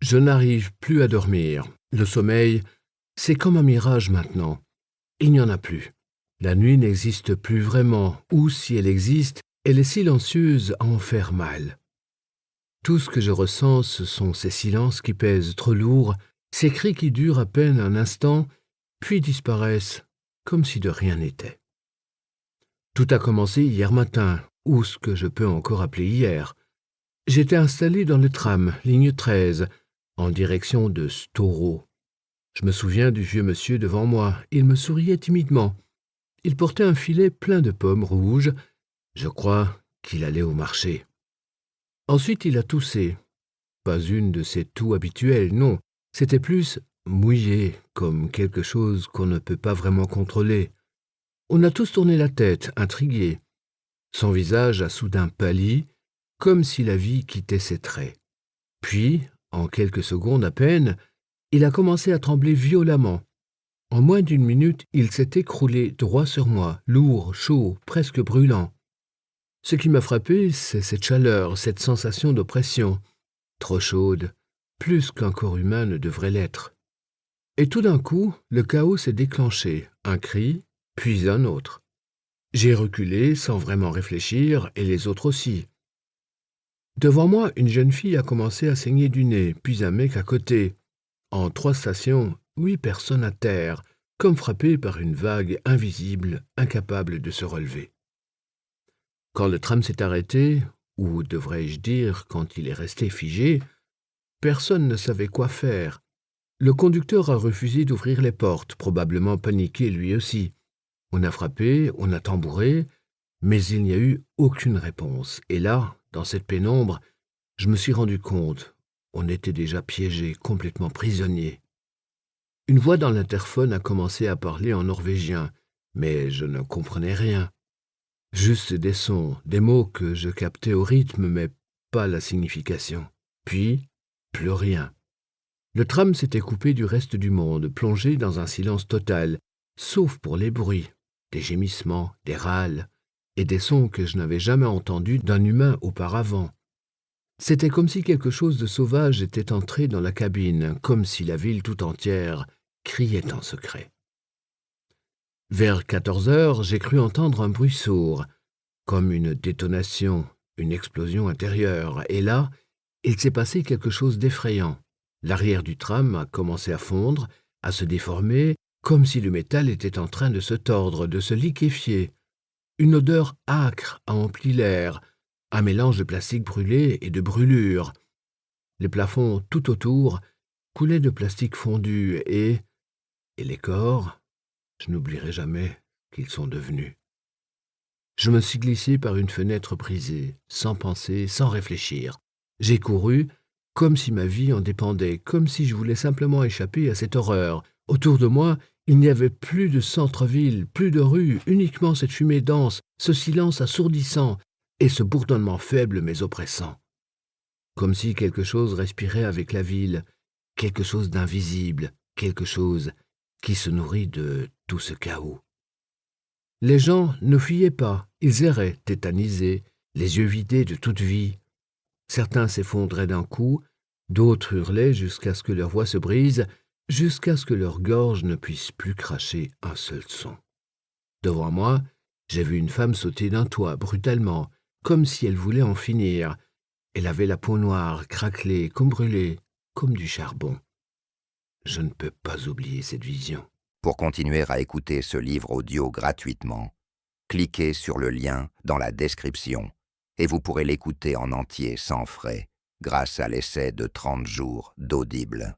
Je n'arrive plus à dormir. Le sommeil, c'est comme un mirage maintenant. Il n'y en a plus. La nuit n'existe plus vraiment, ou si elle existe, elle est silencieuse à en faire mal. Tout ce que je ressens, ce sont ces silences qui pèsent trop lourd, ces cris qui durent à peine un instant, puis disparaissent, comme si de rien n'était. Tout a commencé hier matin, ou ce que je peux encore appeler hier. J'étais installé dans le tram, ligne 13, en direction de Storo. Je me souviens du vieux monsieur devant moi. Il me souriait timidement. Il portait un filet plein de pommes rouges. Je crois qu'il allait au marché. Ensuite, il a toussé. Pas une de ces toux habituelles, non. C'était plus mouillé, comme quelque chose qu'on ne peut pas vraiment contrôler. On a tous tourné la tête, intrigués. Son visage a soudain pâli, comme si la vie quittait ses traits. Puis, en quelques secondes à peine, il a commencé à trembler violemment. En moins d'une minute, il s'est écroulé droit sur moi, lourd, chaud, presque brûlant. Ce qui m'a frappé, c'est cette chaleur, cette sensation d'oppression, trop chaude, plus qu'un corps humain ne devrait l'être. Et tout d'un coup, le chaos s'est déclenché, un cri, puis un autre. J'ai reculé sans vraiment réfléchir, et les autres aussi. Devant moi, une jeune fille a commencé à saigner du nez, puis un mec à côté. En 3 stations, 8 personnes à terre, comme frappées par une vague invisible, incapable de se relever. Quand le tram s'est arrêté, ou devrais-je dire quand il est resté figé, personne ne savait quoi faire. Le conducteur a refusé d'ouvrir les portes, probablement paniqué lui aussi. On a frappé, on a tambouré, mais il n'y a eu aucune réponse. Et là, dans cette pénombre, je me suis rendu compte, on était déjà piégés, complètement prisonniers. Une voix dans l'interphone a commencé à parler en norvégien, mais je ne comprenais rien. Juste des sons, des mots que je captais au rythme, mais pas la signification. Puis, plus rien. Le tram s'était coupé du reste du monde, plongé dans un silence total, sauf pour les bruits, des gémissements, des râles, et des sons que je n'avais jamais entendus d'un humain auparavant. C'était comme si quelque chose de sauvage était entré dans la cabine, comme si la ville tout entière criait en secret. Vers 14 heures, j'ai cru entendre un bruit sourd, comme une détonation, une explosion intérieure, et là, il s'est passé quelque chose d'effrayant. L'arrière du tram a commencé à fondre, à se déformer, comme si le métal était en train de se tordre, de se liquéfier. Une odeur âcre a empli l'air, un mélange de plastique brûlé et de brûlure. Les plafonds tout autour coulaient de plastique fondu et les corps, je n'oublierai jamais qu'ils sont devenus. Je me suis glissé par une fenêtre brisée, sans penser, sans réfléchir. J'ai couru, comme si ma vie en dépendait, comme si je voulais simplement échapper à cette horreur. Autour de moi, il n'y avait plus de centre-ville, plus de rue, uniquement cette fumée dense, ce silence assourdissant et ce bourdonnement faible mais oppressant. Comme si quelque chose respirait avec la ville, quelque chose d'invisible, quelque chose qui se nourrit de tout ce chaos. Les gens ne fuyaient pas, ils erraient, tétanisés, les yeux vidés de toute vie. Certains s'effondraient d'un coup, d'autres hurlaient jusqu'à ce que leur voix se brise, jusqu'à ce que leur gorge ne puisse plus cracher un seul son. Devant moi, j'ai vu une femme sauter d'un toit brutalement, comme si elle voulait en finir. Elle avait la peau noire, craquelée, comme brûlée, comme du charbon. Je ne peux pas oublier cette vision. Pour continuer à écouter ce livre audio gratuitement, cliquez sur le lien dans la description et vous pourrez l'écouter en entier sans frais grâce à l'essai de 30 jours d'Audible.